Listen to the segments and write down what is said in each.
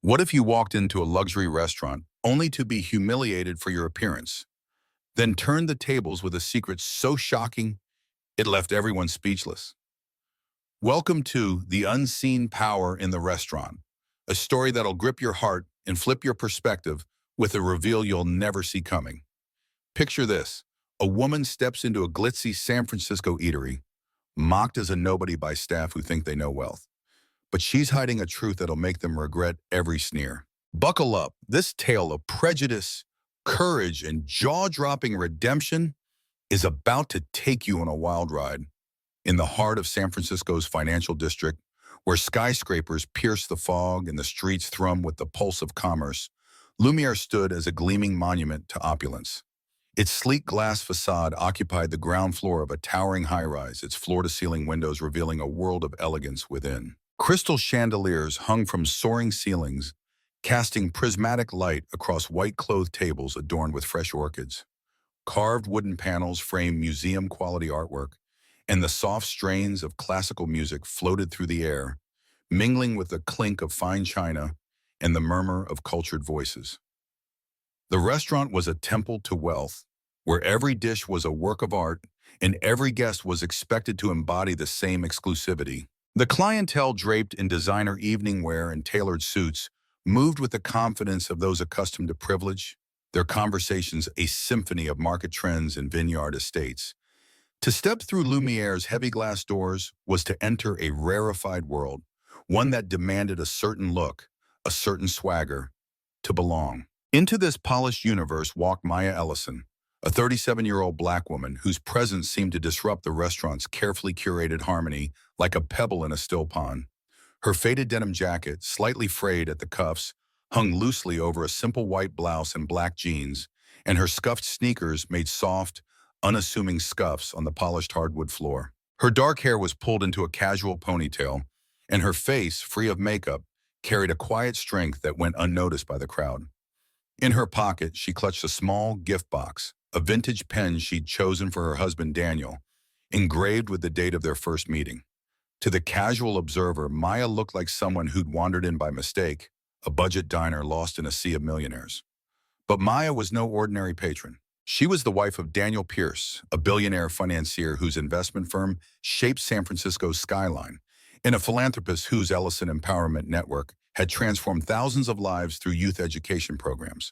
What if you walked into a luxury restaurant only to be humiliated for your appearance, then turned the tables with a secret so shocking it left everyone speechless? Welcome to The Unseen Power in the Restaurant, a story that'll grip your heart and flip your perspective with a reveal you'll never see coming. Picture this. A woman steps into a glitzy San Francisco eatery, mocked as a nobody by staff who think they know wealth. But she's hiding a truth that'll make them regret every sneer. Buckle up. This tale of prejudice, courage, and jaw-dropping redemption is about to take you on a wild ride. In the heart of San Francisco's financial district, where skyscrapers pierce the fog and the streets thrum with the pulse of commerce, Lumiere stood as a gleaming monument to opulence. Its sleek glass facade occupied the ground floor of a towering high-rise, its floor-to-ceiling windows revealing a world of elegance within. Crystal chandeliers hung from soaring ceilings, casting prismatic light across white-clothed tables adorned with fresh orchids. Carved wooden panels framed museum-quality artwork, and the soft strains of classical music floated through the air, mingling with the clink of fine china and the murmur of cultured voices. The restaurant was a temple to wealth, where every dish was a work of art and every guest was expected to embody the same exclusivity. The clientele, draped in designer evening wear and tailored suits, moved with the confidence of those accustomed to privilege, their conversations a symphony of market trends and vineyard estates. To step through Lumiere's heavy glass doors was to enter a rarefied world, one that demanded a certain look, a certain swagger, to belong. Into this polished universe walked Maya Ellison, a 37-year-old black woman whose presence seemed to disrupt the restaurant's carefully curated harmony like a pebble in a still pond. Her faded denim jacket, slightly frayed at the cuffs, hung loosely over a simple white blouse and black jeans, and her scuffed sneakers made soft, unassuming scuffs on the polished hardwood floor. Her dark hair was pulled into a casual ponytail, and her face, free of makeup, carried a quiet strength that went unnoticed by the crowd. In her pocket, she clutched a small gift box, a vintage pen she'd chosen for her husband Daniel, engraved with the date of their first meeting. To the casual observer, Maya looked like someone who'd wandered in by mistake, a budget diner lost in a sea of millionaires. But Maya was no ordinary patron. She was the wife of Daniel Pierce, a billionaire financier whose investment firm shaped San Francisco's skyline, and a philanthropist whose Ellison Empowerment Network had transformed thousands of lives through youth education programs.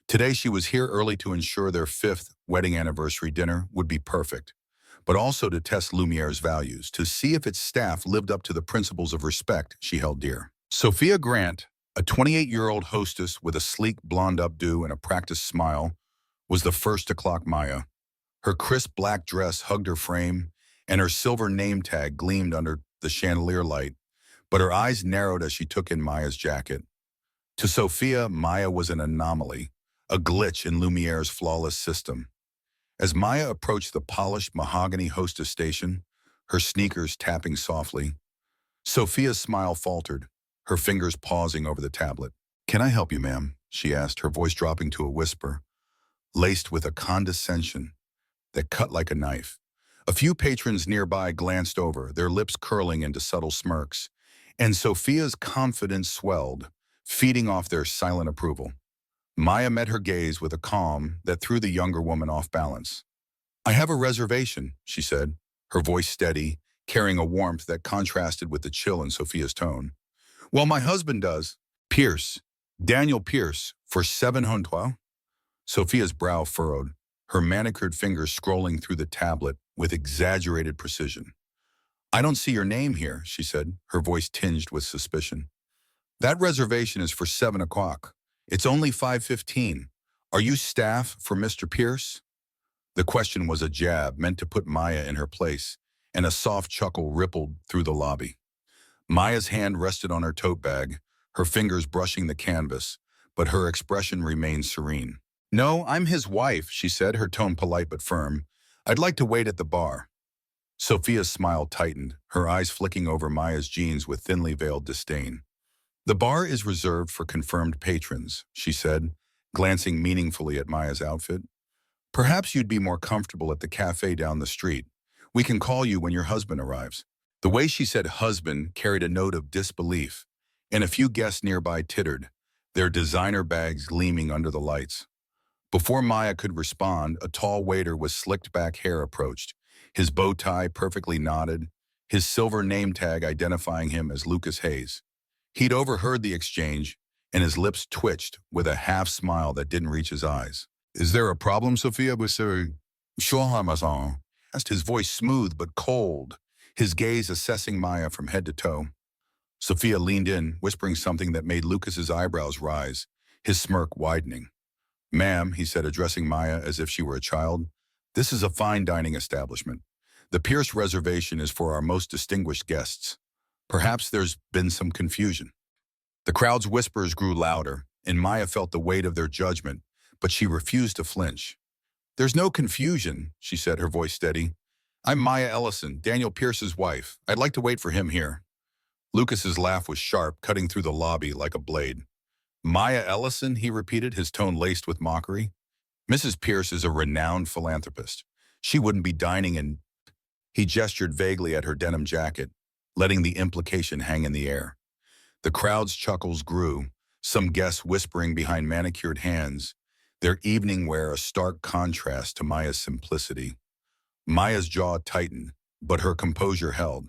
Today, she was here early to ensure their fifth wedding anniversary dinner would be perfect, but also to test Lumiere's values, to see if its staff lived up to the principles of respect she held dear. Sophia Grant, a 28-year-old hostess with a sleek blonde updo and a practiced smile, was the first to clock Maya. Her crisp black dress hugged her frame, and her silver name tag gleamed under the chandelier light, but her eyes narrowed as she took in Maya's jacket. To Sophia, Maya was an anomaly, a glitch in Lumiere's flawless system. As Maya approached the polished mahogany hostess station, her sneakers tapping softly, Sophia's smile faltered, her fingers pausing over the tablet. "Can I help you, ma'am?" she asked, her voice dropping to a whisper, laced with a condescension that cut like a knife. A few patrons nearby glanced over, their lips curling into subtle smirks, and Sophia's confidence swelled, feeding off their silent approval. Maya met her gaze with a calm that threw the younger woman off balance. "I have a reservation," she said, her voice steady, carrying a warmth that contrasted with the chill in Sophia's tone. "Well, my husband does. Pierce, Daniel Pierce, for 700." Sophia's brow furrowed, her manicured fingers scrolling through the tablet with exaggerated precision. "I don't see your name here," she said, her voice tinged with suspicion. "That reservation is for 7 o'clock. It's only 5:15. Are you staff for Mr. Pierce?" The question was a jab meant to put Maya in her place, and a soft chuckle rippled through the lobby. Maya's hand rested on her tote bag, her fingers brushing the canvas, but her expression remained serene. "No, I'm his wife," she said, her tone polite but firm. "I'd like to wait at the bar." Sophia's smile tightened, her eyes flicking over Maya's jeans with thinly veiled disdain. "The bar is reserved for confirmed patrons," she said, glancing meaningfully at Maya's outfit. "Perhaps you'd be more comfortable at the cafe down the street. We can call you when your husband arrives." The way she said husband carried a note of disbelief, and a few guests nearby tittered, their designer bags gleaming under the lights. Before Maya could respond, a tall waiter with slicked-back hair approached, his bow tie perfectly knotted, his silver name tag identifying him as Lucas Hayes. He'd overheard the exchange, and his lips twitched with a half-smile that didn't reach his eyes. "Is there a problem, Sophia, with Sir Amazon?" asked, his voice smooth but cold, his gaze assessing Maya from head to toe. Sophia leaned in, whispering something that made Lucas's eyebrows rise, his smirk widening. "Ma'am," he said, addressing Maya as if she were a child, "this is a fine dining establishment. The Pierce reservation is for our most distinguished guests. Perhaps there's been some confusion." The crowd's whispers grew louder, and Maya felt the weight of their judgment, but she refused to flinch. "There's no confusion," she said, her voice steady. "I'm Maya Ellison, Daniel Pierce's wife. I'd like to wait for him here." Lucas's laugh was sharp, cutting through the lobby like a blade. "Maya Ellison," he repeated, his tone laced with mockery. "Mrs. Pierce is a renowned philanthropist. She wouldn't be dining in—" He gestured vaguely at her denim jacket, letting the implication hang in the air. The crowd's chuckles grew, some guests whispering behind manicured hands, their evening wear a stark contrast to Maya's simplicity. Maya's jaw tightened, but her composure held.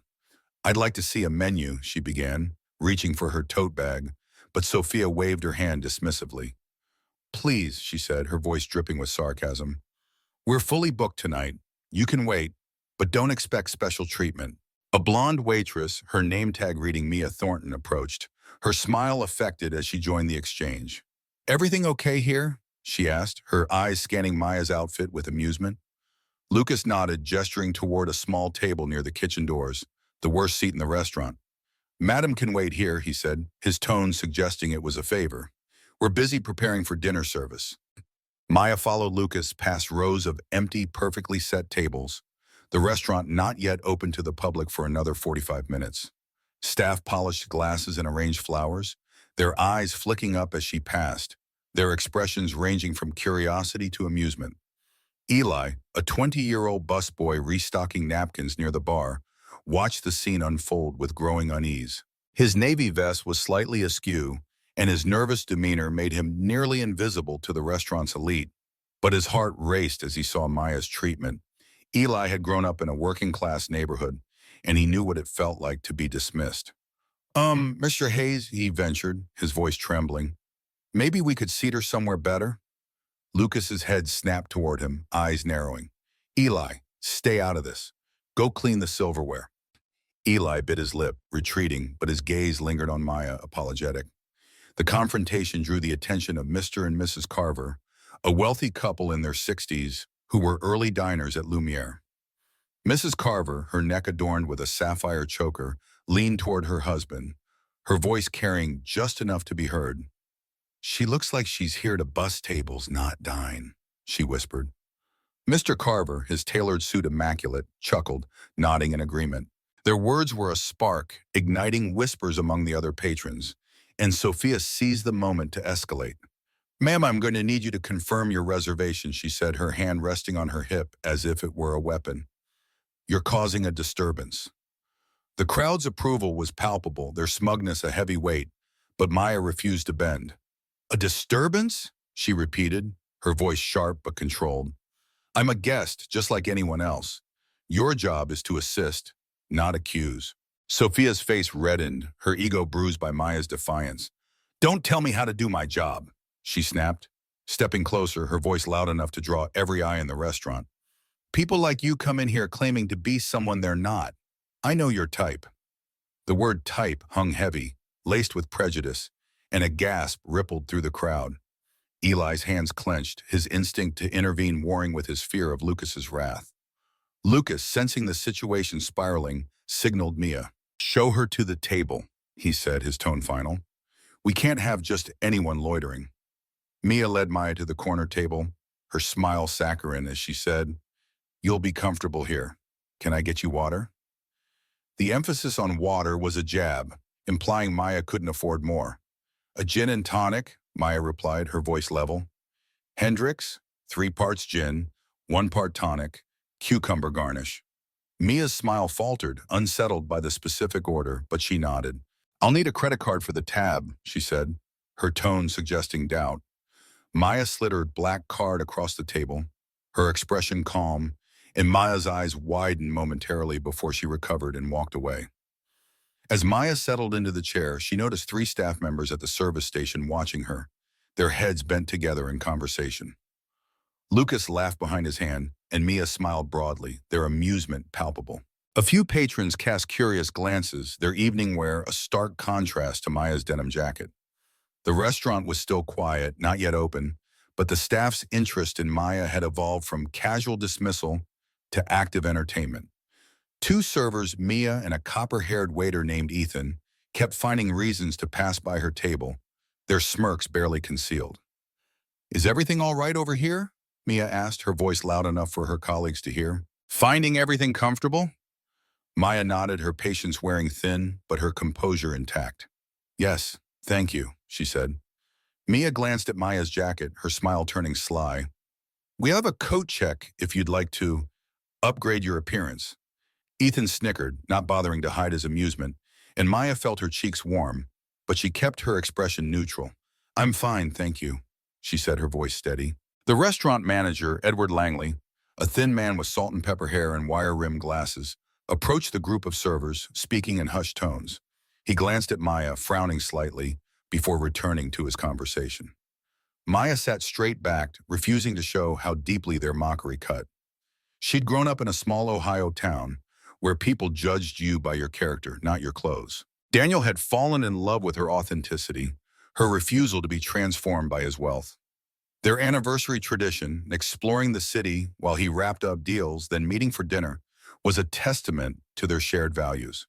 "I'd like to see a menu," she began, reaching for her tote bag, but Sophia waved her hand dismissively. "Please," she said, her voice dripping with sarcasm. "We're fully booked tonight. You can wait, but don't expect special treatment." A blonde waitress, her name tag reading Mia Thornton, approached, her smile affected as she joined the exchange. "Everything okay here?" she asked, her eyes scanning Maya's outfit with amusement. Lucas nodded, gesturing toward a small table near the kitchen doors, the worst seat in the restaurant. "Madam can wait here," he said, his tone suggesting it was a favor. "We're busy preparing for dinner service." Maya followed Lucas past rows of empty, perfectly set tables, the restaurant not yet open to the public for another 45 minutes. Staff polished glasses and arranged flowers, their eyes flicking up as she passed, their expressions ranging from curiosity to amusement. Eli, a 20-year-old busboy restocking napkins near the bar, watched the scene unfold with growing unease. His navy vest was slightly askew, and his nervous demeanor made him nearly invisible to the restaurant's elite. But his heart raced as he saw Maya's treatment. Eli had grown up in a working-class neighborhood, and he knew what it felt like to be dismissed. Mr. Hayes," he ventured, his voice trembling, "maybe we could seat her somewhere better?" Lucas's head snapped toward him, eyes narrowing. "Eli, stay out of this. Go clean the silverware." Eli bit his lip, retreating, but his gaze lingered on Maya, apologetic. The confrontation drew the attention of Mr. and Mrs. Carver, a wealthy couple in their 60s who were early diners at Lumiere. Mrs. Carver, her neck adorned with a sapphire choker, leaned toward her husband, her voice carrying just enough to be heard. "She looks like she's here to bus tables, not dine," she whispered. Mr. Carver, his tailored suit immaculate, chuckled, nodding in agreement. Their words were a spark, igniting whispers among the other patrons, and Sophia seized the moment to escalate. "Ma'am, I'm going to need you to confirm your reservation," she said, her hand resting on her hip as if it were a weapon. "You're causing a disturbance." The crowd's approval was palpable, their smugness a heavy weight, but Maya refused to bend. "A disturbance?" she repeated, her voice sharp but controlled. "I'm a guest, just like anyone else. Your job is to assist, not accuse." Sophia's face reddened, her ego bruised by Maya's defiance. "Don't tell me how to do my job," she snapped, stepping closer, her voice loud enough to draw every eye in the restaurant. "People like you come in here claiming to be someone they're not. I know your type." The word type hung heavy, laced with prejudice, and a gasp rippled through the crowd. Eli's hands clenched, his instinct to intervene warring with his fear of Lucas's wrath. Lucas, sensing the situation spiraling, signaled Mia. "Show her to the table," he said, his tone final. "We can't have just anyone loitering." Mia led Maya to the corner table, her smile saccharine as she said, "You'll be comfortable here. Can I get you water?" The emphasis on water was a jab, implying Maya couldn't afford more. "A gin and tonic," Maya replied, her voice level. "Hendrix, 3 parts gin, 1 part tonic, cucumber garnish." Mia's smile faltered, unsettled by the specific order, but she nodded. I'll need a credit card for the tab, she said, her tone suggesting doubt. Maya slid her black card across the table, her expression calm, and Maya's eyes widened momentarily before she recovered and walked away. As Maya settled into the chair, she noticed three staff members at the service station watching her, their heads bent together in conversation. Lucas laughed behind his hand, and Mia smiled broadly, their amusement palpable. A few patrons cast curious glances, their evening wear a stark contrast to Maya's denim jacket. The restaurant was still quiet, not yet open, but the staff's interest in Maya had evolved from casual dismissal to active entertainment. Two servers, Mia and a copper-haired waiter named Ethan, kept finding reasons to pass by her table, their smirks barely concealed. "Is everything all right over here?" Mia asked, her voice loud enough for her colleagues to hear. "Finding everything comfortable?" Maya nodded, her patience wearing thin, but her composure intact. "Yes, thank you," she said. Mia glanced at Maya's jacket, her smile turning sly. "We have a coat check if you'd like to upgrade your appearance." Ethan snickered, not bothering to hide his amusement, and Maya felt her cheeks warm, but she kept her expression neutral. "I'm fine, thank you," she said, her voice steady. The restaurant manager, Edward Langley, a thin man with salt and pepper hair and wire-rimmed glasses, approached the group of servers, speaking in hushed tones. He glanced at Maya, frowning slightly, before returning to his conversation. Maya sat straight-backed, refusing to show how deeply their mockery cut. She'd grown up in a small Ohio town, where people judged you by your character, not your clothes. Daniel had fallen in love with her authenticity, her refusal to be transformed by his wealth. Their anniversary tradition, exploring the city while he wrapped up deals, then meeting for dinner, was a testament to their shared values.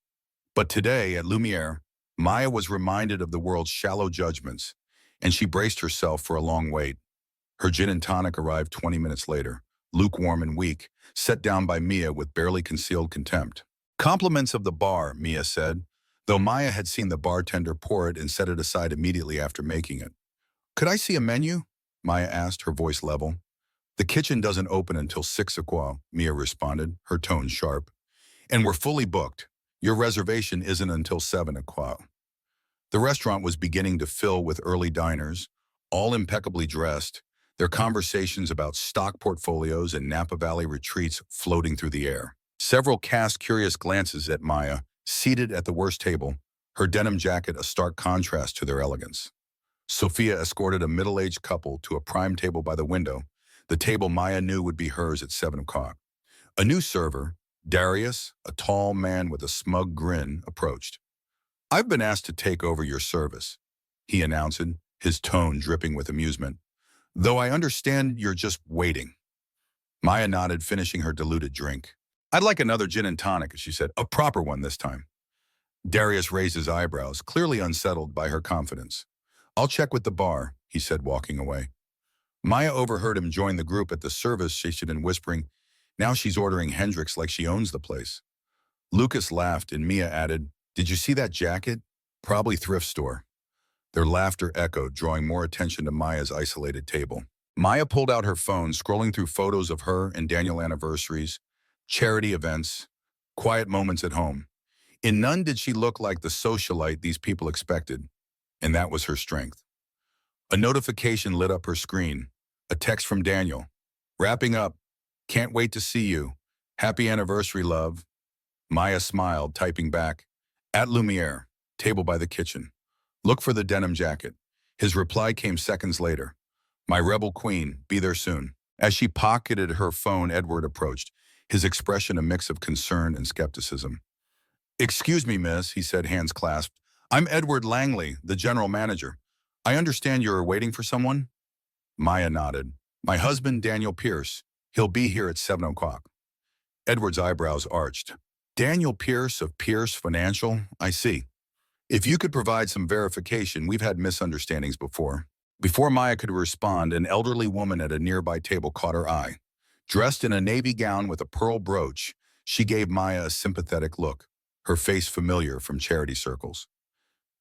But today, at Lumiere, Maya was reminded of the world's shallow judgments, and she braced herself for a long wait. Her gin and tonic arrived 20 minutes later, lukewarm and weak, set down by Mia with barely concealed contempt. "Compliments of the bar," Mia said, though Maya had seen the bartender pour it and set it aside immediately after making it. "Could I see a menu?" Maya asked, her voice level. "The kitchen doesn't open until 6 o'clock," Mia responded, her tone sharp. "And we're fully booked. Your reservation isn't until 7 o'clock." The restaurant was beginning to fill with early diners, all impeccably dressed, their conversations about stock portfolios and Napa Valley retreats floating through the air. Several cast curious glances at Maya, seated at the worst table, her denim jacket a stark contrast to their elegance. Sophia escorted a middle-aged couple to a prime table by the window, the table Maya knew would be hers at 7 o'clock. A new server, Darius, a tall man with a smug grin, approached. "I've been asked to take over your service," he announced, his tone dripping with amusement. "Though I understand you're just waiting." Maya nodded, finishing her diluted drink. "I'd like another gin and tonic," she said, "a proper one this time." Darius raised his eyebrows, clearly unsettled by her confidence. "I'll check with the bar," he said, walking away. Maya overheard him join the group at the service station and whispering, "Now she's ordering Hendrix like she owns the place." Lucas laughed and Mia added, "Did you see that jacket? Probably thrift store." Their laughter echoed, drawing more attention to Maya's isolated table. Maya pulled out her phone, scrolling through photos of her and Daniel anniversaries, charity events, quiet moments at home. In none did she look like the socialite these people expected, and that was her strength. A notification lit up her screen, a text from Daniel. "Wrapping up. Can't wait to see you. Happy anniversary, love." Maya smiled, typing back, "At Lumiere, table by the kitchen. Look for the denim jacket." His reply came seconds later. "My rebel queen, be there soon." As she pocketed her phone, Edward approached, his expression a mix of concern and skepticism. "Excuse me, miss," he said, hands clasped. "I'm Edward Langley, the general manager. I understand you're waiting for someone?" Maya nodded. "My husband, Daniel Pierce. He'll be here at 7 o'clock. Edward's eyebrows arched. "Daniel Pierce of Pierce Financial? I see. If you could provide some verification, we've had misunderstandings before." Before Maya could respond, an elderly woman at a nearby table caught her eye. Dressed in a navy gown with a pearl brooch, she gave Maya a sympathetic look, her face familiar from charity circles.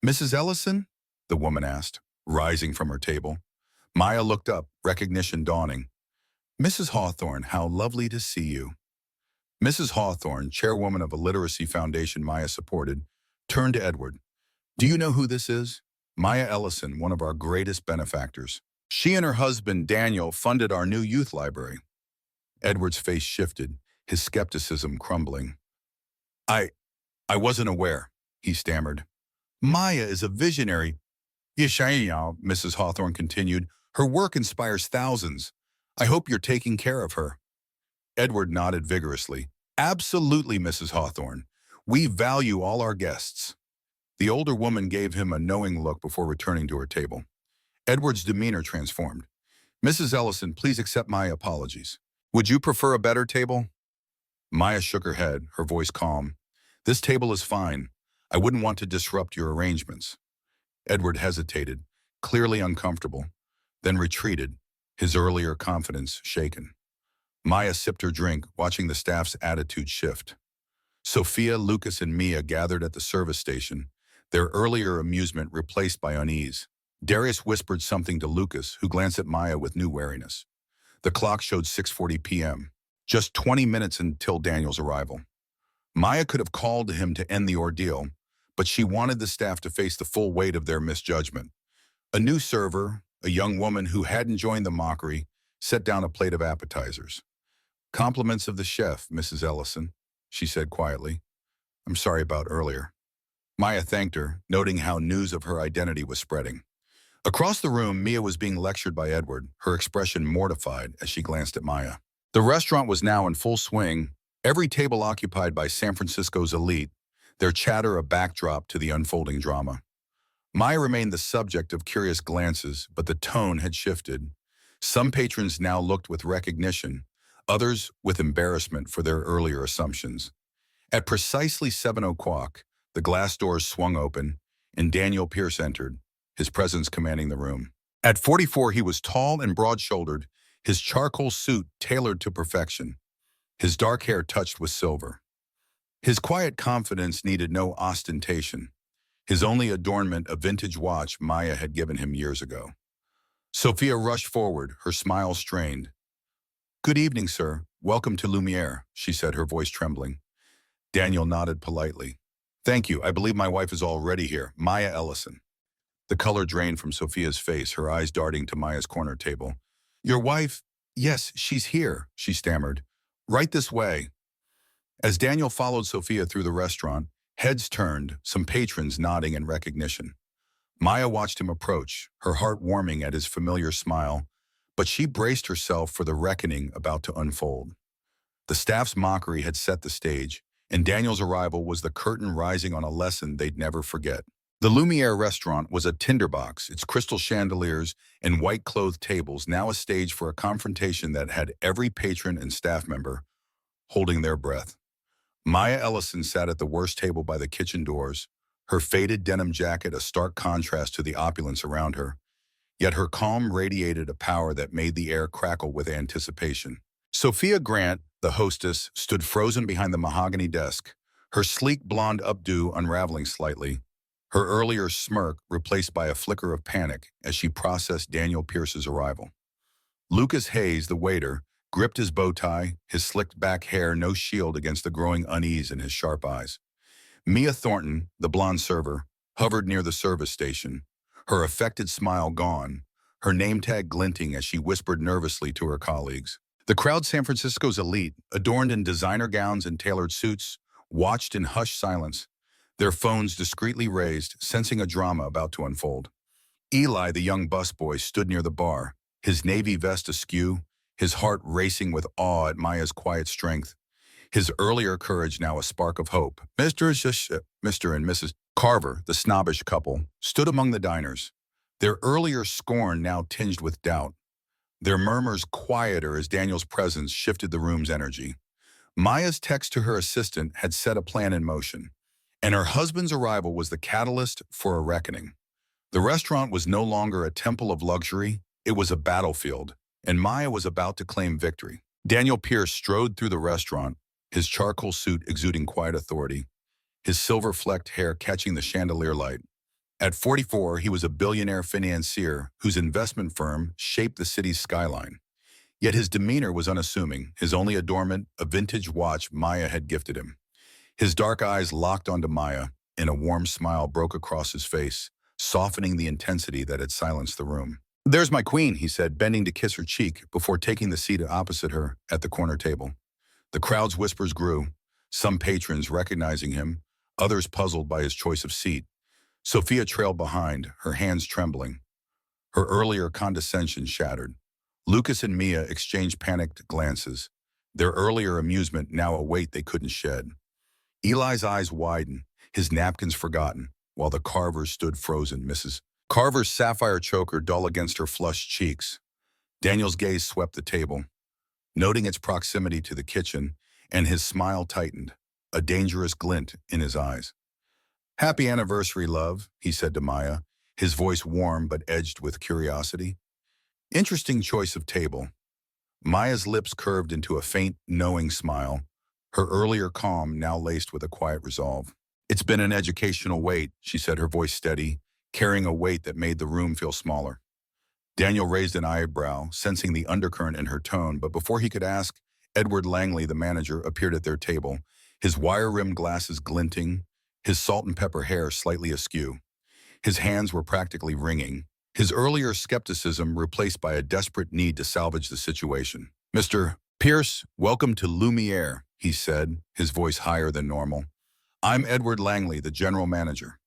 "Mrs. Ellison?" the woman asked, rising from her table. Maya looked up, recognition dawning. "Mrs. Hawthorne, how lovely to see you." Mrs. Hawthorne, chairwoman of a literacy foundation Maya supported, turned to Edward. Do you know who this is? Maya Ellison, one of our greatest benefactors. She and her husband, Daniel, funded our new youth library. Edward's face shifted, his skepticism crumbling. I, I wasn't aware, he stammered. Maya is a visionary. Yeshayao, Mrs. Hawthorne continued. Her work inspires thousands. I hope you're taking care of her. Edward nodded vigorously. Absolutely, Mrs. Hawthorne. We value all our guests. The older woman gave him a knowing look before returning to her table. Edward's demeanor transformed. Mrs. Ellison, please accept my apologies. Would you prefer a better table? Maya shook her head, her voice calm. This table is fine. I wouldn't want to disrupt your arrangements. Edward hesitated, clearly uncomfortable, then retreated, his earlier confidence shaken. Maya sipped her drink, watching the staff's attitude shift. Sophia, Lucas, and Mia gathered at the service station, their earlier amusement replaced by unease. Darius whispered something to Lucas, who glanced at Maya with new wariness. The clock showed 6:40 p.m., just 20 minutes until Daniel's arrival. Maya could have called to him to end the ordeal, but she wanted the staff to face the full weight of their misjudgment. A new server, a young woman who hadn't joined the mockery, set down a plate of appetizers. Compliments of the chef, Mrs. Ellison, she said quietly. I'm sorry about earlier. Maya thanked her, noting how news of her identity was spreading. Across the room, Mia was being lectured by Edward, her expression mortified as she glanced at Maya. The restaurant was now in full swing, every table occupied by San Francisco's elite, their chatter a backdrop to the unfolding drama. Maya remained the subject of curious glances, but the tone had shifted. Some patrons now looked with recognition, others with embarrassment for their earlier assumptions. At precisely 7:00, the glass doors swung open, and Daniel Pierce entered, his presence commanding the room. At 44, he was tall and broad-shouldered, his charcoal suit tailored to perfection, his dark hair touched with silver. His quiet confidence needed no ostentation, his only adornment a vintage watch Maya had given him years ago. Sophia rushed forward, her smile strained. Good evening, sir. Welcome to Lumiere, she said, her voice trembling. Daniel nodded politely. Thank you. I believe my wife is already here, Maya Ellison. The color drained from Sophia's face, her eyes darting to Maya's corner table. Your wife? Yes, she's here, she stammered. Right this way. As Daniel followed Sophia through the restaurant, heads turned, some patrons nodding in recognition. Maya watched him approach, her heart warming at his familiar smile, but she braced herself for the reckoning about to unfold. The staff's mockery had set the stage, and Daniel's arrival was the curtain rising on a lesson they'd never forget. The Lumiere restaurant was a tinderbox, its crystal chandeliers and white-clothed tables now a stage for a confrontation that had every patron and staff member holding their breath. Maya Ellison sat at the worst table by the kitchen doors, her faded denim jacket a stark contrast to the opulence around her, yet her calm radiated a power that made the air crackle with anticipation. Sophia Grant, the hostess, stood frozen behind the mahogany desk, her sleek blonde updo unraveling slightly, her earlier smirk replaced by a flicker of panic as she processed Daniel Pierce's arrival. Lucas Hayes, the waiter, gripped his bow tie, his slicked back hair no shield against the growing unease in his sharp eyes. Mia Thornton, the blonde server, hovered near the service station, her affected smile gone, her name tag glinting as she whispered nervously to her colleagues. The crowd, San Francisco's elite, adorned in designer gowns and tailored suits, watched in hushed silence, their phones discreetly raised, sensing a drama about to unfold. Eli, the young busboy, stood near the bar, his navy vest askew, his heart racing with awe at Maya's quiet strength, his earlier courage now a spark of hope. Mr. and Mrs. Carver, the snobbish couple, stood among the diners, their earlier scorn now tinged with doubt, their murmurs quieter as Daniel's presence shifted the room's energy. Maya's text to her assistant had set a plan in motion, and her husband's arrival was the catalyst for a reckoning. The restaurant was no longer a temple of luxury, it was a battlefield, and Maya was about to claim victory. Daniel Pierce strode through the restaurant, his charcoal suit exuding quiet authority, his silver-flecked hair catching the chandelier light. At 44, he was a billionaire financier whose investment firm shaped the city's skyline. Yet his demeanor was unassuming, his only adornment a vintage watch Maya had gifted him. His dark eyes locked onto Maya, and a warm smile broke across his face, softening the intensity that had silenced the room. "There's my queen," he said, bending to kiss her cheek before taking the seat opposite her at the corner table. The crowd's whispers grew, some patrons recognizing him, others puzzled by his choice of seat. Sophia trailed behind, her hands trembling. Her earlier condescension shattered. Lucas and Mia exchanged panicked glances, their earlier amusement now a weight they couldn't shed. Eli's eyes widened, his napkins forgotten, while the Carvers stood frozen. Mrs. Carver's sapphire choker dull against her flushed cheeks. Daniel's gaze swept the table, noting its proximity to the kitchen, and his smile tightened, a dangerous glint in his eyes. "Happy anniversary, love," he said to Maya, his voice warm but edged with curiosity. "Interesting choice of table." Maya's lips curved into a faint, knowing smile, her earlier calm now laced with a quiet resolve. "It's been an educational wait," she said, her voice steady, carrying a weight that made the room feel smaller. Daniel raised an eyebrow, sensing the undercurrent in her tone, but before he could ask, Edward Langley, the manager, appeared at their table, his wire-rimmed glasses glinting, his salt and pepper hair slightly askew. His hands were practically wringing, his earlier skepticism replaced by a desperate need to salvage the situation. "Mr. Pierce, welcome to Lumiere," he said, his voice higher than normal. "I'm Edward Langley, the general manager.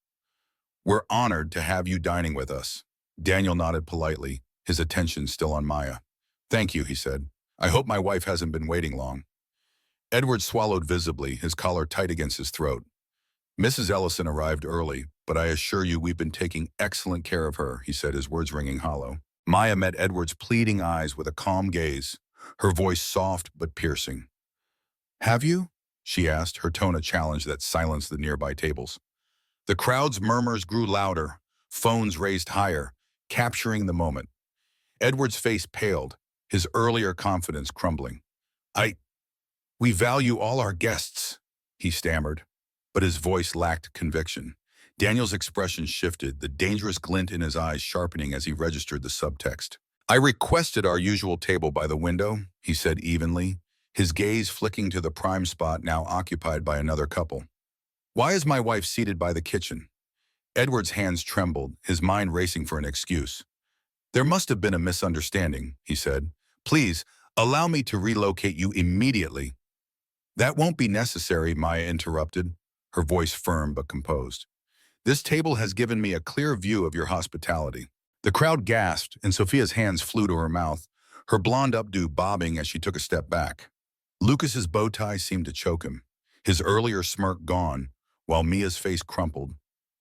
We're honored to have you dining with us." Daniel nodded politely, his attention still on Maya. "Thank you," he said. "I hope my wife hasn't been waiting long." Edward swallowed visibly, his collar tight against his throat. "Mrs. Ellison arrived early, but I assure you we've been taking excellent care of her," he said, his words ringing hollow. Maya met Edward's pleading eyes with a calm gaze, her voice soft but piercing. "Have you?" she asked, her tone a challenge that silenced the nearby tables. The crowd's murmurs grew louder, phones raised higher, capturing the moment. Edward's face paled, his earlier confidence crumbling. We value all our guests," he stammered, but his voice lacked conviction. Daniel's expression shifted, the dangerous glint in his eyes sharpening as he registered the subtext. "I requested our usual table by the window," he said evenly, his gaze flicking to the prime spot now occupied by another couple. "Why is my wife seated by the kitchen?" Edward's hands trembled, his mind racing for an excuse. "There must have been a misunderstanding," he said. "Please, allow me to relocate you immediately." "That won't be necessary," Maya interrupted, her voice firm but composed. "This table has given me a clear view of your hospitality." The crowd gasped, and Sophia's hands flew to her mouth, her blonde updo bobbing as she took a step back. Lucas's bow tie seemed to choke him, his earlier smirk gone, while Mia's face crumpled,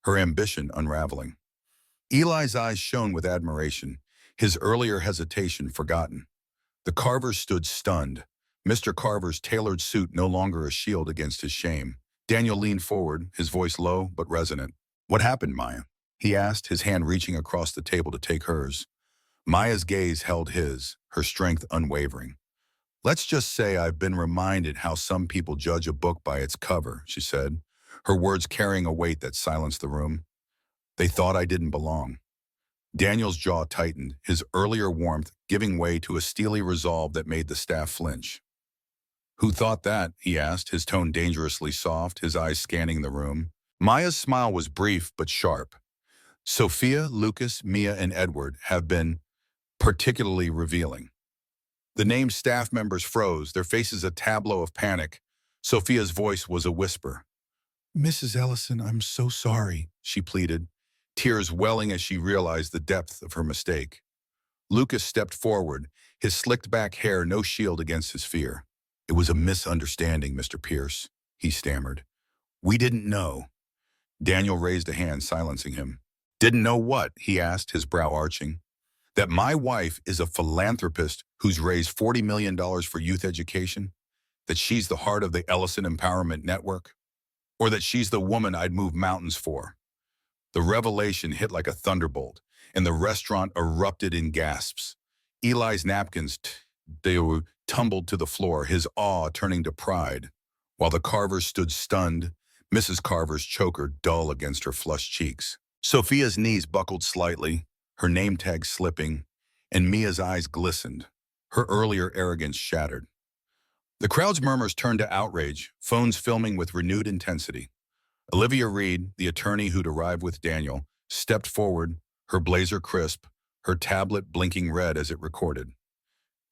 her ambition unraveling. Eli's eyes shone with admiration, his earlier hesitation forgotten. The Carvers stood stunned, Mr. Carver's tailored suit no longer a shield against his shame. Daniel leaned forward, his voice low but resonant. "What happened, Maya?" he asked, his hand reaching across the table to take hers. Maya's gaze held his, her strength unwavering. "Let's just say I've been reminded how some people judge a book by its cover," she said, her words carrying a weight that silenced the room. "They thought I didn't belong." Daniel's jaw tightened, his earlier warmth giving way to a steely resolve that made the staff flinch. "Who thought that?" he asked, his tone dangerously soft, his eyes scanning the room. Maya's smile was brief but sharp. "Sophia, Lucas, Mia, and Edward have been particularly revealing." The named staff members froze, their faces a tableau of panic. Sophia's voice was a whisper. "Mrs. Ellison, I'm so sorry," she pleaded, tears welling as she realized the depth of her mistake. Lucas stepped forward, his slicked-back hair no shield against his fear. "It was a misunderstanding, Mr. Pierce," he stammered. "We didn't know." Daniel raised a hand, silencing him. "Didn't know what?" he asked, his brow arching. "That my wife is a philanthropist who's raised $40 million for youth education? That she's the heart of the Ellison Empowerment Network? Or that she's the woman I'd move mountains for?" The revelation hit like a thunderbolt, and the restaurant erupted in gasps. Eli's napkins, they were tumbled to the floor, his awe turning to pride, while the Carvers stood stunned, Mrs. Carver's choker dull against her flushed cheeks. Sophia's knees buckled slightly, her name tag slipping, and Mia's eyes glistened, her earlier arrogance shattered. The crowd's murmurs turned to outrage, phones filming with renewed intensity. Olivia Reed, the attorney who'd arrived with Daniel, stepped forward, her blazer crisp, her tablet blinking red as it recorded.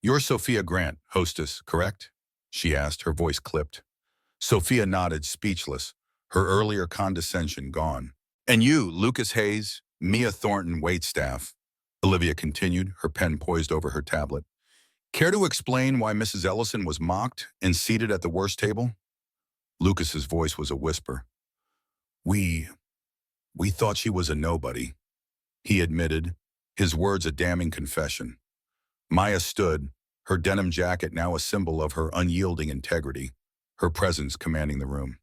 "You're Sophia Grant, hostess, correct?" she asked, her voice clipped. Sophia nodded, speechless, her earlier condescension gone. "And you, Lucas Hayes, Mia Thornton, waitstaff," Olivia continued, her pen poised over her tablet. "Care to explain why Mrs. Ellison was mocked and seated at the worst table?" Lucas's voice was a whisper. We thought she was a nobody," he admitted, his words a damning confession. Maya stood, her denim jacket now a symbol of her unyielding integrity, her presence commanding the room.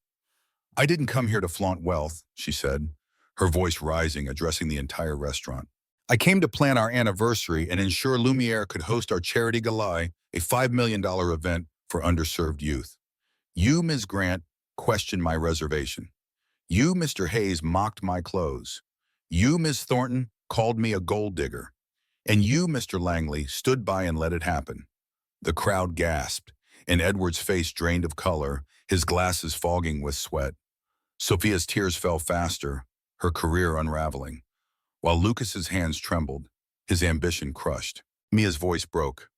"I didn't come here to flaunt wealth," she said, her voice rising, addressing the entire restaurant. "I came to plan our anniversary and ensure Lumiere could host our charity gala, a $5 million event for underserved youth. You, Ms. Grant, questioned my reservation. You, Mr. Hayes, mocked my clothes. You, Ms. Thornton, called me a gold digger. And you, Mr. Langley, stood by and let it happen." The crowd gasped, and Edward's face drained of color, his glasses fogging with sweat. Sophia's tears fell faster, her career unraveling, while Lucas's hands trembled, his ambition crushed. Mia's voice broke.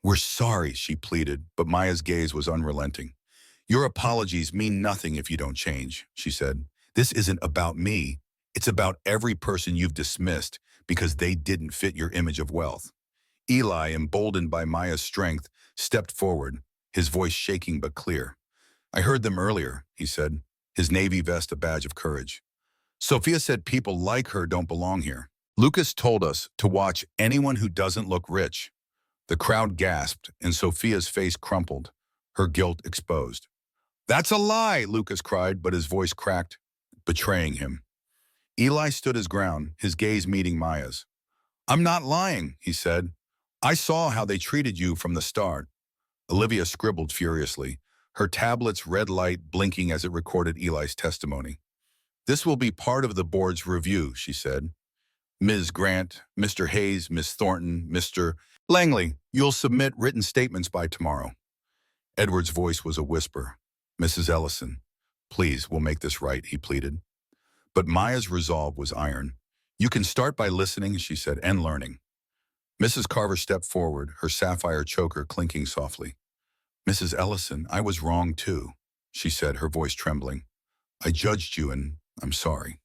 "We're sorry," she pleaded, but Maya's gaze was unrelenting. "Your apologies mean nothing if you don't change," she said. "This isn't about me. It's about every person you've dismissed because they didn't fit your image of wealth." Eli, emboldened by Maya's strength, stepped forward, his voice shaking but clear. "I heard them earlier," he said, his navy vest a badge of courage. "Sophia said people like her don't belong here. Lucas told us to watch anyone who doesn't look rich." The crowd gasped, and Sophia's face crumpled, her guilt exposed. "That's a lie," Lucas cried, but his voice cracked, betraying him. Eli stood his ground, his gaze meeting Maya's. "I'm not lying," he said. "I saw how they treated you from the start." Olivia scribbled furiously, her tablet's red light blinking as it recorded Eli's testimony. "This will be part of the board's review," she said. "Ms. Grant, Mr. Hayes, Miss Thornton, Mr. Langley, you'll submit written statements by tomorrow." Edward's voice was a whisper. "Mrs. Ellison, please, we'll make this right," he pleaded. But Maya's resolve was iron. "You can start by listening," she said, "and learning." Mrs. Carver stepped forward, her sapphire choker clinking softly. "Mrs. Ellison, I was wrong too," she said, her voice trembling. "I judged you and I'm sorry."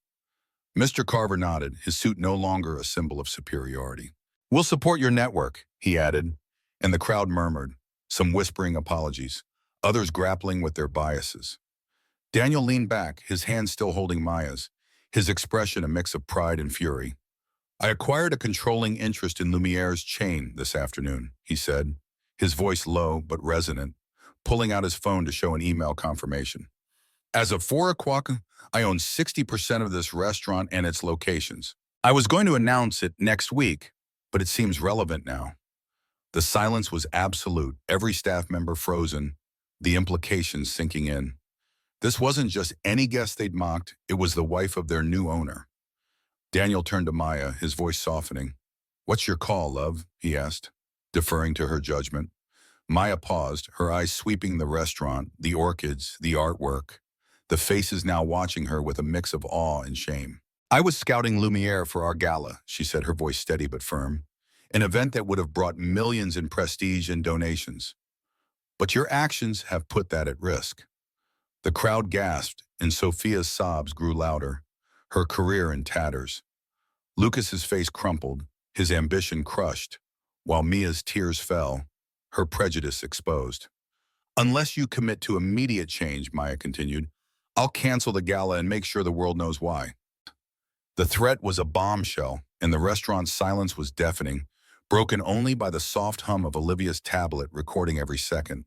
Mr. Carver nodded, his suit no longer a symbol of superiority. "We'll support your network," he added, and the crowd murmured, some whispering apologies, others grappling with their biases. Daniel leaned back, his hand still holding Maya's, his expression a mix of pride and fury. "I acquired a controlling interest in Lumiere's chain this afternoon," he said, his voice low but resonant, pulling out his phone to show an email confirmation. "As of 4 o'clock, I own 60% of this restaurant and its locations. I was going to announce it next week, but it seems relevant now." The silence was absolute, every staff member frozen, the implications sinking in. This wasn't just any guest they'd mocked, it was the wife of their new owner. Daniel turned to Maya, his voice softening. "What's your call, love?" he asked, deferring to her judgment. Maya paused, her eyes sweeping the restaurant, the orchids, the artwork, the faces now watching her with a mix of awe and shame. "I was scouting Lumiere for our gala," she said, her voice steady but firm, "an event that would have brought millions in prestige and donations. But your actions have put that at risk." The crowd gasped, and Sophia's sobs grew louder, her career in tatters. Lucas's face crumpled, his ambition crushed, while Mia's tears fell, her prejudice exposed. "Unless you commit to immediate change," Maya continued, "I'll cancel the gala and make sure the world knows why." The threat was a bombshell, and the restaurant's silence was deafening, broken only by the soft hum of Olivia's tablet recording every second.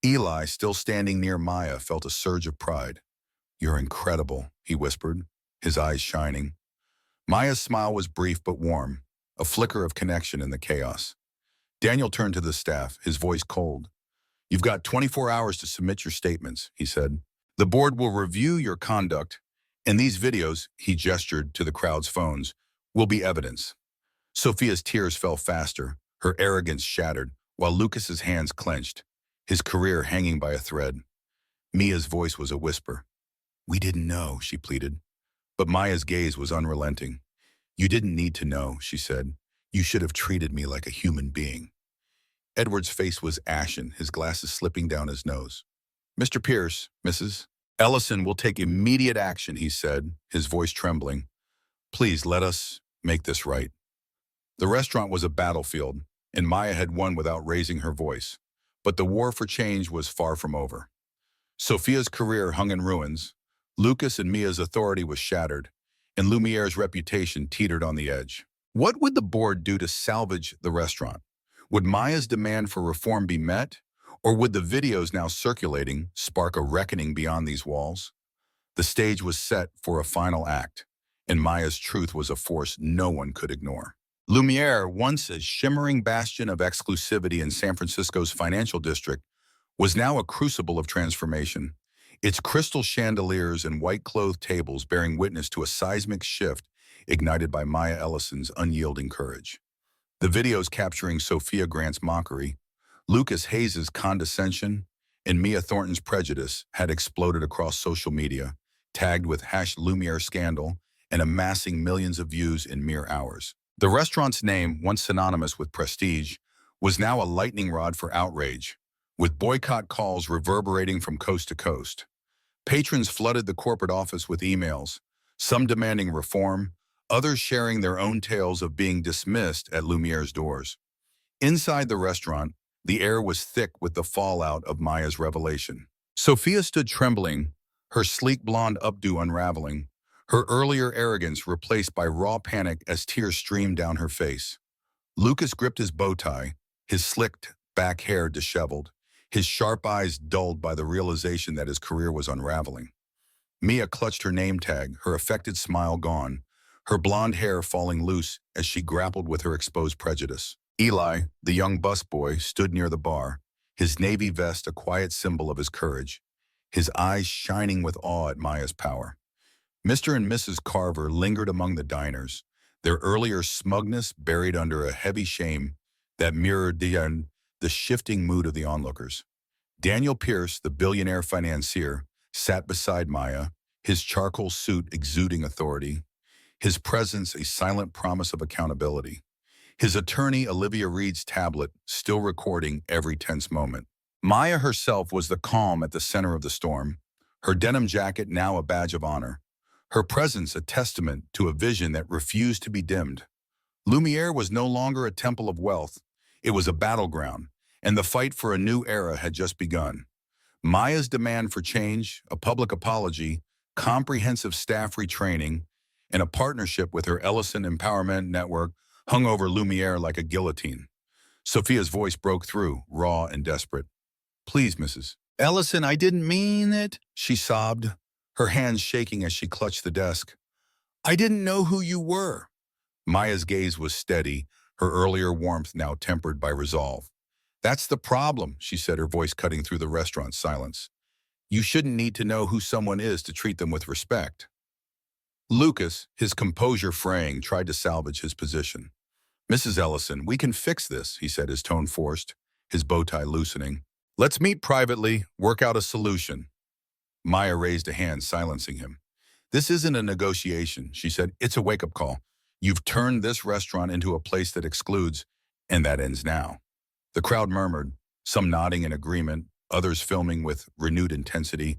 Eli, still standing near Maya, felt a surge of pride. "You're incredible," he whispered, his eyes shining. Maya's smile was brief but warm, a flicker of connection in the chaos. Daniel turned to the staff, his voice cold. "You've got 24 hours to submit your statements," he said. "The board will review your conduct, and these videos," he gestured to the crowd's phones, "will be evidence." Sophia's tears fell faster, her arrogance shattered, while Lucas's hands clenched, his career hanging by a thread. Mia's voice was a whisper. We didn't know, she pleaded. But Maya's gaze was unrelenting. You didn't need to know, she said. You should have treated me like a human being. Edward's face was ashen, his glasses slipping down his nose. Mr. Pierce, Mrs. Ellison will take immediate action, he said, his voice trembling. Please let us make this right. The restaurant was a battlefield, and Maya had won without raising her voice. But the war for change was far from over. Sophia's career hung in ruins. Lucas and Mia's authority was shattered, and Lumiere's reputation teetered on the edge. What would the board do to salvage the restaurant? Would Maya's demand for reform be met, or would the videos now circulating spark a reckoning beyond these walls? The stage was set for a final act, and Maya's truth was a force no one could ignore. Lumiere, once a shimmering bastion of exclusivity in San Francisco's financial district, was now a crucible of transformation. Its crystal chandeliers and white-clothed tables bearing witness to a seismic shift ignited by Maya Ellison's unyielding courage. The videos capturing Sophia Grant's mockery, Lucas Hayes's condescension, and Mia Thornton's prejudice had exploded across social media, tagged with #Lumiere scandal and amassing millions of views in mere hours. The restaurant's name, once synonymous with prestige, was now a lightning rod for outrage, with boycott calls reverberating from coast to coast. Patrons flooded the corporate office with emails, some demanding reform, others sharing their own tales of being dismissed at Lumiere's doors. Inside the restaurant, the air was thick with the fallout of Maya's revelation. Sophia stood trembling, her sleek blonde updo unraveling, her earlier arrogance replaced by raw panic as tears streamed down her face. Lucas gripped his bow tie, his slicked back hair disheveled, his sharp eyes dulled by the realization that his career was unraveling. Mia clutched her name tag, her affected smile gone, her blonde hair falling loose as she grappled with her exposed prejudice. Eli, the young busboy, stood near the bar, his navy vest a quiet symbol of his courage, his eyes shining with awe at Maya's power. Mr. and Mrs. Carver lingered among the diners, their earlier smugness buried under a heavy shame that mirrored the shifting mood of the onlookers. Daniel Pierce, the billionaire financier, sat beside Maya, his charcoal suit exuding authority, his presence a silent promise of accountability. His attorney, Olivia Reed's tablet, still recording every tense moment. Maya herself was the calm at the center of the storm, her denim jacket now a badge of honor, her presence a testament to a vision that refused to be dimmed. Lumiere was no longer a temple of wealth, it was a battleground, and the fight for a new era had just begun. Maya's demand for change, a public apology, comprehensive staff retraining, and a partnership with her Ellison Empowerment Network hung over Lumiere like a guillotine. Sophia's voice broke through, raw and desperate. Please, Mrs. Ellison, I didn't mean it, she sobbed, her hands shaking as she clutched the desk. I didn't know who you were. Maya's gaze was steady, her earlier warmth now tempered by resolve. That's the problem, she said, her voice cutting through the restaurant's silence. You shouldn't need to know who someone is to treat them with respect. Lucas, his composure fraying, tried to salvage his position. Mrs. Ellison, we can fix this, he said, his tone forced, his bow tie loosening. Let's meet privately, work out a solution. Maya raised a hand, silencing him. This isn't a negotiation, she said. It's a wake-up call. You've turned this restaurant into a place that excludes, and that ends now. The crowd murmured, some nodding in agreement, others filming with renewed intensity,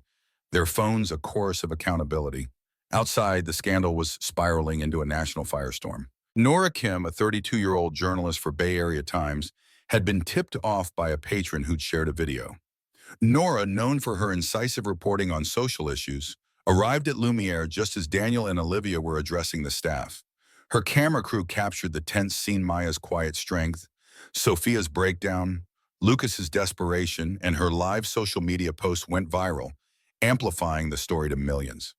their phones a chorus of accountability. Outside, the scandal was spiraling into a national firestorm. Nora Kim, a 32-year-old journalist for Bay Area Times, had been tipped off by a patron who'd shared a video. Nora, known for her incisive reporting on social issues, arrived at Lumiere just as Daniel and Olivia were addressing the staff. Her camera crew captured the tense scene, Maya's quiet strength, Sophia's breakdown, Lucas's desperation, and her live social media posts went viral, amplifying the story to millions.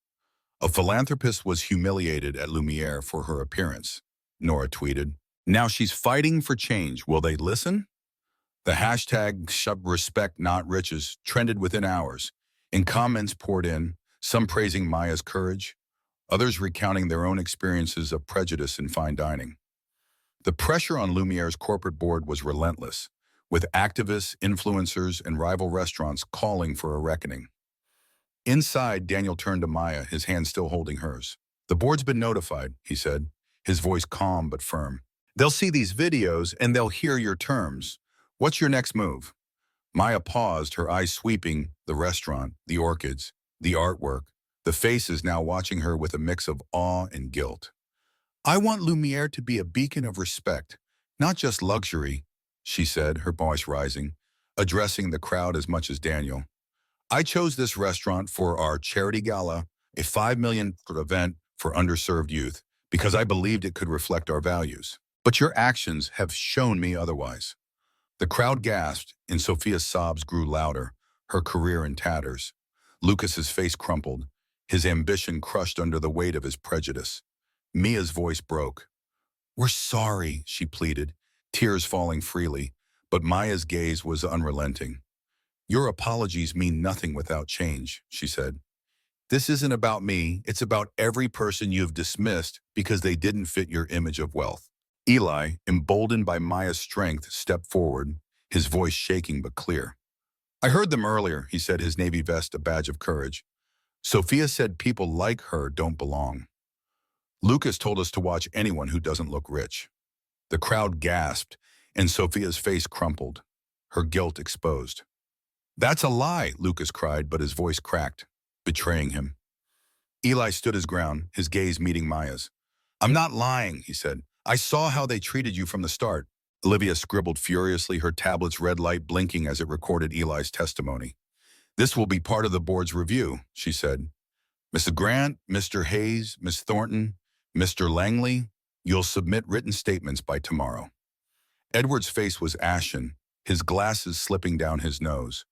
A philanthropist was humiliated at Lumiere for her appearance, Nora tweeted. Now she's fighting for change. Will they listen? The #RespectNotRiches trended within hours, and comments poured in, some praising Maya's courage, others recounting their own experiences of prejudice in fine dining. The pressure on Lumiere's corporate board was relentless, with activists, influencers, and rival restaurants calling for a reckoning. Inside, Daniel turned to Maya, his hand still holding hers. The board's been notified, he said, his voice calm but firm. They'll see these videos and they'll hear your terms. What's your next move? Maya paused, her eyes sweeping the restaurant, the orchids, the artwork, the faces now watching her with a mix of awe and guilt. I want Lumiere to be a beacon of respect, not just luxury, she said, her voice rising, addressing the crowd as much as Daniel. I chose this restaurant for our charity gala, a $5 million event for underserved youth, because I believed it could reflect our values. But your actions have shown me otherwise. The crowd gasped, and Sophia's sobs grew louder, her career in tatters. Lucas's face crumpled, his ambition crushed under the weight of his prejudice. Mia's voice broke. We're sorry, she pleaded, tears falling freely, but Maya's gaze was unrelenting. Your apologies mean nothing without change, she said. This isn't about me, it's about every person you've dismissed because they didn't fit your image of wealth. Eli, emboldened by Maya's strength, stepped forward, his voice shaking but clear. I heard them earlier, he said, his navy vest a badge of courage. Sophia said people like her don't belong. Lucas told us to watch anyone who doesn't look rich. The crowd gasped, and Sophia's face crumpled, her guilt exposed. That's a lie, Lucas cried, but his voice cracked, betraying him. Eli stood his ground, his gaze meeting Maya's. I'm not lying, he said. I saw how they treated you from the start. Olivia scribbled furiously, her tablet's red light blinking as it recorded Eli's testimony. This will be part of the board's review, she said. Mrs. Grant, Mr. Hayes, Miss Thornton, Mr. Langley, you'll submit written statements by tomorrow. Edward's face was ashen, his glasses slipping down his nose.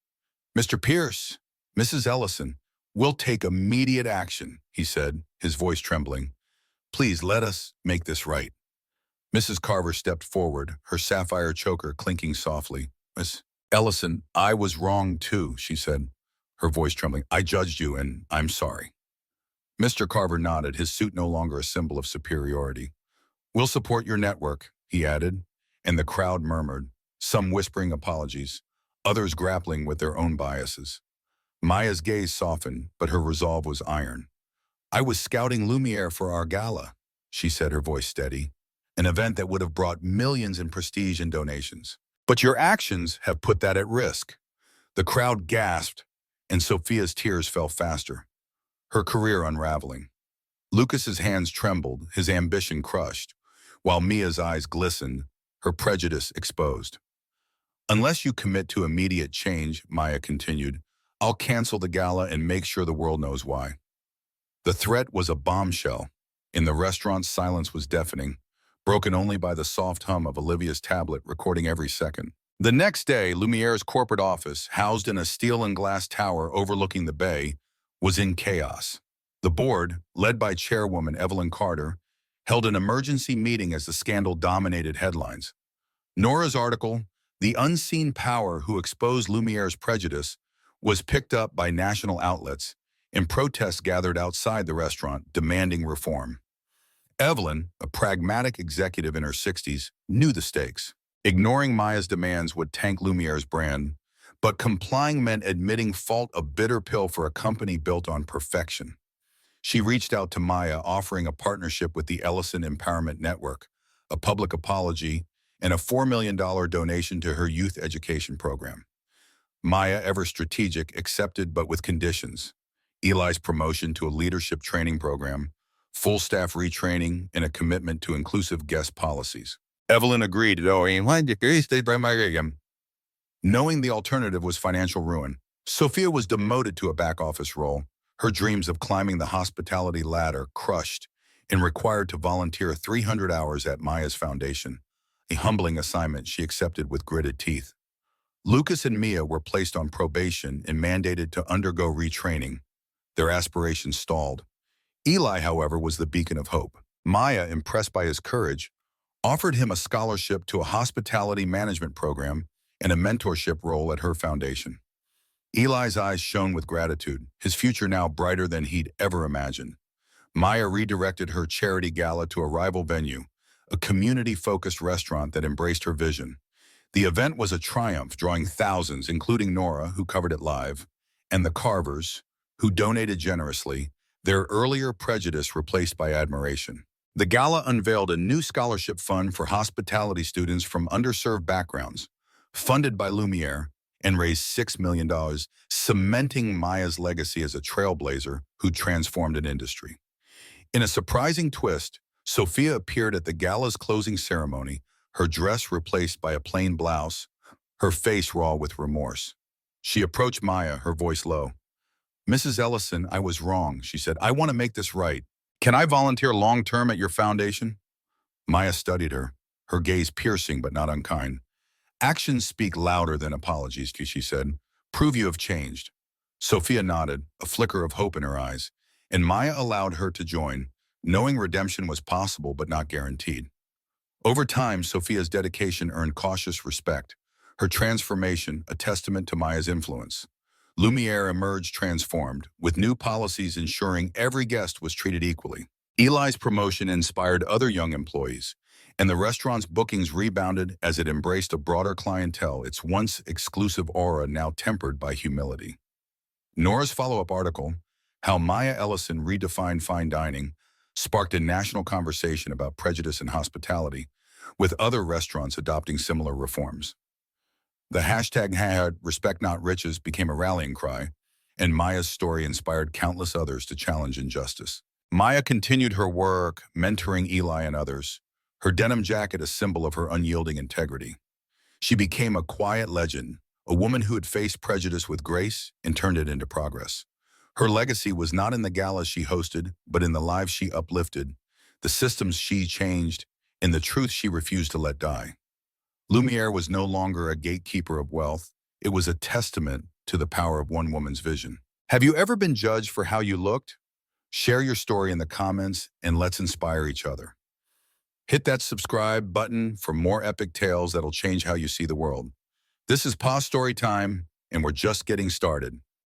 Mr. Pierce, Mrs. Ellison, we'll take immediate action, he said, his voice trembling. Please let us make this right. Mrs. Carver stepped forward, her sapphire choker clinking softly. Miss Ellison, I was wrong too, she said, her voice trembling. I judged you and I'm sorry. Mr. Carver nodded, his suit no longer a symbol of superiority. We'll support your network, he added, and the crowd murmured, some whispering apologies, others grappling with their own biases. Maya's gaze softened, but her resolve was iron. I was scouting Lumiere for our gala, she said, her voice steady, an event that would have brought millions in prestige and donations. But your actions have put that at risk. The crowd gasped, and Sophia's tears fell faster, her career unraveling. Lucas's hands trembled, his ambition crushed, while Mia's eyes glistened, her prejudice exposed. Unless you commit to immediate change, Maya continued, I'll cancel the gala and make sure the world knows why. The threat was a bombshell. In the restaurant, silence was deafening, broken only by the soft hum of Olivia's tablet recording every second. The next day, Lumiere's corporate office, housed in a steel and glass tower overlooking the bay, was in chaos. The board, led by chairwoman Evelyn Carter, held an emergency meeting as the scandal dominated headlines. Nora's article, The Unseen Power Who Exposed Lumiere's Prejudice, was picked up by national outlets, and protests gathered outside the restaurant demanding reform. Evelyn, a pragmatic executive in her 60s, knew the stakes. Ignoring Maya's demands would tank Lumiere's brand, but complying meant admitting fault, a bitter pill for a company built on perfection. She reached out to Maya, offering a partnership with the Ellison Empowerment Network, a public apology, and a $4 million donation to her youth education program. Maya, ever strategic, accepted but with conditions. Eli's promotion to a leadership training program, full staff retraining, and a commitment to inclusive guest policies. Evelyn agreed, knowing the alternative was financial ruin. Sophia was demoted to a back office role, her dreams of climbing the hospitality ladder crushed, and required to volunteer 300 hours at Maya's foundation, a humbling assignment she accepted with gritted teeth. Lucas and Mia were placed on probation and mandated to undergo retraining. Their aspirations stalled. Eli, however, was the beacon of hope. Maya, impressed by his courage, offered him a scholarship to a hospitality management program and a mentorship role at her foundation. Eli's eyes shone with gratitude, his future now brighter than he'd ever imagined. Maya redirected her charity gala to a rival venue, a community-focused restaurant that embraced her vision. The event was a triumph, drawing thousands, including Nora, who covered it live, and the Carvers, who donated generously, their earlier prejudice replaced by admiration. The gala unveiled a new scholarship fund for hospitality students from underserved backgrounds, funded by Lumiere, and raised $6 million, cementing Maya's legacy as a trailblazer who transformed an industry. In a surprising twist, Sophia appeared at the gala's closing ceremony, her dress replaced by a plain blouse, her face raw with remorse. She approached Maya, her voice low. "Mrs. Ellison, I was wrong," she said. "I want to make this right. Can I volunteer long-term at your foundation?" Maya studied her gaze piercing but not unkind. "Actions speak louder than apologies," she said. "Prove you have changed." Sophia nodded, a flicker of hope in her eyes, and Maya allowed her to join, knowing redemption was possible but not guaranteed. Over time, Sophia's dedication earned cautious respect, her transformation a testament to Maya's influence. Lumiere emerged transformed, with new policies ensuring every guest was treated equally. Eli's promotion inspired other young employees, and the restaurant's bookings rebounded as it embraced a broader clientele, its once exclusive aura now tempered by humility. Nora's follow-up article, How Maya Ellison Redefined Fine Dining, sparked a national conversation about prejudice in hospitality, with other restaurants adopting similar reforms. The hashtag Respect Not Riches became a rallying cry, and Maya's story inspired countless others to challenge injustice. Maya continued her work, mentoring Eli and others, her denim jacket a symbol of her unyielding integrity. She became a quiet legend, a woman who had faced prejudice with grace and turned it into progress. Her legacy was not in the galas she hosted, but in the lives she uplifted, the systems she changed, and the truth she refused to let die. Lumiere was no longer a gatekeeper of wealth. It was a testament to the power of one woman's vision. Have you ever been judged for how you looked? Share your story in the comments and let's inspire each other. Hit that subscribe button for more epic tales that'll change how you see the world. This is PA Storytime, and we're just getting started.